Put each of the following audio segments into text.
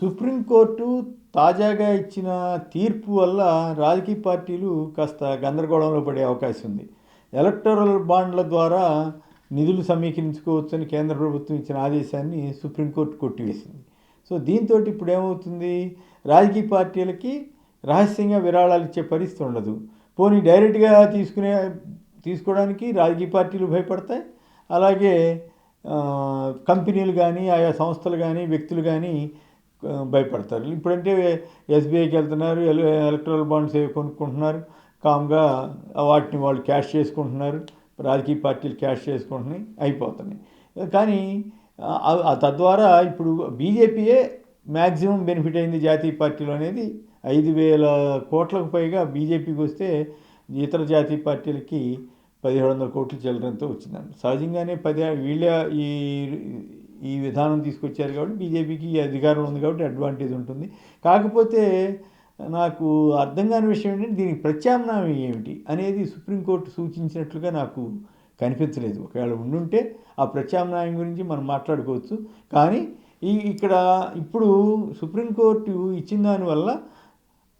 Supreme court తాజాగా ఇచ్చిన తీర్పు వల్ల రాజకీయ పార్టీలు కాస్త గందరగోళంలో పడే అవకాశం ఉంది. ఎలక్టోరల్ బాండ్ల ద్వారా నిధులు సమీకరించుకోవచ్చని కేంద్ర ప్రభుత్వం ఇచ్చిన ఆదేశాన్ని సుప్రీంకోర్టు కొట్టివేసింది. సో దీంతో ఇప్పుడు ఏమవుతుంది, రాజకీయ పార్టీలకి రహస్యంగా విరాళాలు ఇచ్చే పరిస్థితి ఉండదు. పోనీ డైరెక్ట్గా తీసుకోవడానికి రాజకీయ పార్టీలు భయపడతాయి. అలాగే కంపెనీలు కానీ, ఆయా సంస్థలు కానీ, వ్యక్తులు కానీ భయపడతారు. ఇప్పుడంటే ఎస్బీఐకి వెళ్తున్నారు, ఎలక్ట్రల్ బాండ్స్ కొనుక్కుంటున్నారు, కామ్గా వాటిని వాళ్ళు క్యాష్ చేసుకుంటున్నారు, రాజకీయ పార్టీలు క్యాష్ చేసుకుంటున్నాయి, అయిపోతున్నాయి. కానీ తద్వారా ఇప్పుడు బీజేపీయే మ్యాక్సిమం బెనిఫిట్ అయింది జాతీయ పార్టీలు అనేది. 5,000 కోట్లకు పైగా బీజేపీకి వస్తే ఇతర జాతీయ పార్టీలకి 1,700 కోట్ల చిల్లరంతో వచ్చిందండి. సహజంగానే వీళ్ళే ఈ విధానం తీసుకొచ్చారు కాబట్టి బీజేపీకి అధికారం ఉంది కాబట్టి అడ్వాంటేజ్ ఉంటుంది. కాకపోతే నాకు అర్థం కాని విషయం ఏంటంటే దీనికి ప్రత్యామ్నాయం ఏమిటి అనేది సుప్రీంకోర్టు సూచించినట్లుగా నాకు కనిపించలేదు. ఒకవేళ ఉండుంటే ఆ ప్రత్యామ్నాయం గురించి మనం మాట్లాడుకోవచ్చు. కానీ ఇప్పుడు సుప్రీంకోర్టు ఇచ్చిన దానివల్ల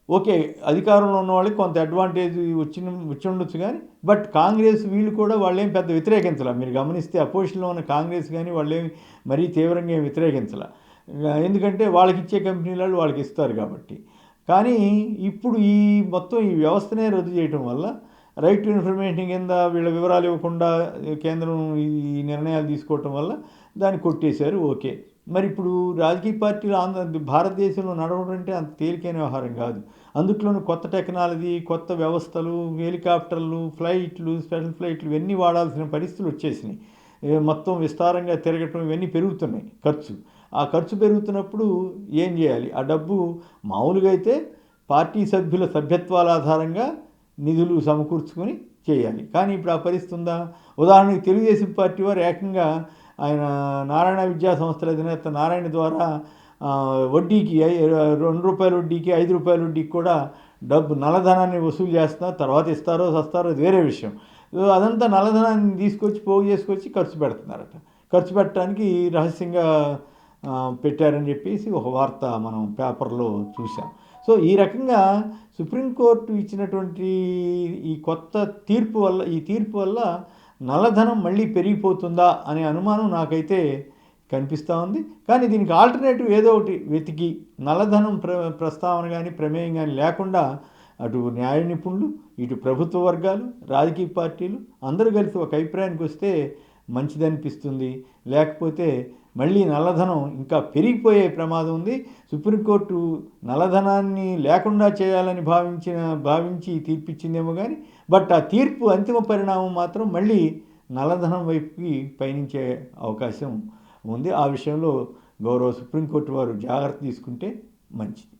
ఓకే, అధికారంలో ఉన్న వాళ్ళకి కొంత అడ్వాంటేజ్ వచ్చి ఉండొచ్చు. కానీ బట్ కాంగ్రెస్ వీళ్ళు కూడా వాళ్ళేం పెద్ద వ్యతిరేకించాల. మీరు గమనిస్తే అపోజిషన్లో ఉన్న కాంగ్రెస్ కానీ వాళ్ళేమి మరీ తీవ్రంగా ఏం వ్యతిరేకించాల. ఎందుకంటే వాళ్ళకి ఇచ్చే కంపెనీలు వాళ్ళకి ఇస్తారు కాబట్టి. కానీ ఇప్పుడు మొత్తం ఈ వ్యవస్థనే రద్దు చేయడం వల్ల రైట్ టు ఇన్ఫర్మేషన్ కింద వీళ్ళ వివరాలు ఇవ్వకుండా కేంద్రం ఈ నిర్ణయాలు తీసుకోవటం వల్ల దాన్ని కొట్టేశారు. ఓకే, మరి ఇప్పుడు రాజకీయ పార్టీలు భారతదేశంలో నడవడం అంటే అంత తేలికైన వ్యవహారం కాదు. అందుట్లోనూ కొత్త టెక్నాలజీ, కొత్త వ్యవస్థలు, హెలికాప్టర్లు, ఫ్లైట్లు, స్పెషల్ ఫ్లైట్లు ఇవన్నీ వాడాల్సిన పరిస్థితులు వచ్చేసినాయి. మొత్తం విస్తారంగా తిరగటం ఇవన్నీ పెరుగుతున్నాయి. ఆ ఖర్చు పెరుగుతున్నప్పుడు ఏం చేయాలి? ఆ డబ్బు మామూలుగా అయితే పార్టీ సభ్యుల సభ్యత్వాల ఆధారంగా నిధులు సమకూర్చుకొని చేయాలి. కానీ ఇప్పుడు ఆ పరిస్థితి ఉందా? ఉదాహరణకి తెలుగుదేశం పార్టీ వారు ఏకంగా ఆయన నారాయణ విద్యా సంస్థల అధినేత నారాయణ ద్వారా వడ్డీకి ₹2 వడ్డీకి, ₹5 వడ్డీకి కూడా నల్లధనాన్ని వసూలు చేస్తున్నారు. తర్వాత ఇస్తారో సస్తారో అది వేరే విషయం. అదంతా నల్లధనాన్ని పోగు చేసుకొచ్చి ఖర్చు పెడుతున్నారట. ఖర్చు పెట్టడానికి రహస్యంగా పెట్టారని చెప్పేసి ఒక వార్త మనం పేపర్లో చూసాం. సో ఈ రకంగా సుప్రీంకోర్టు ఇచ్చినటువంటి ఈ తీర్పు వల్ల నల్లధనం మళ్ళీ పెరిగిపోతుందా అనే అనుమానం నాకైతే కనిపిస్తూ ఉంది. కానీ దీనికి ఆల్టర్నేటివ్ ఏదో ఒకటి వెతికి నల్లధనం ప్రస్తావన కానీ ప్రమేయం కానీ లేకుండా అటు న్యాయ నిపుణులు, ఇటు ప్రభుత్వ వర్గాలు, రాజకీయ పార్టీలు అందరూ కలిసి ఒక అభిప్రాయానికి వస్తే మంచిదనిపిస్తుంది. లేకపోతే మళ్ళీ నల్లధనం ఇంకా పెరిగిపోయే ప్రమాదం ఉంది. సుప్రీంకోర్టు నల్లధనాన్ని లేకుండా చేయాలని భావించి తీర్పిచ్చిందేమో కానీ బట్ ఆ తీర్పు అంతిమ పరిణామం మాత్రం మళ్ళీ నల్లధనం వైపుకి పయనించే అవకాశం ఉంది. ఆ విషయంలో గౌరవ సుప్రీంకోర్టు వారు జాగ్రత్త తీసుకుంటే మంచిది.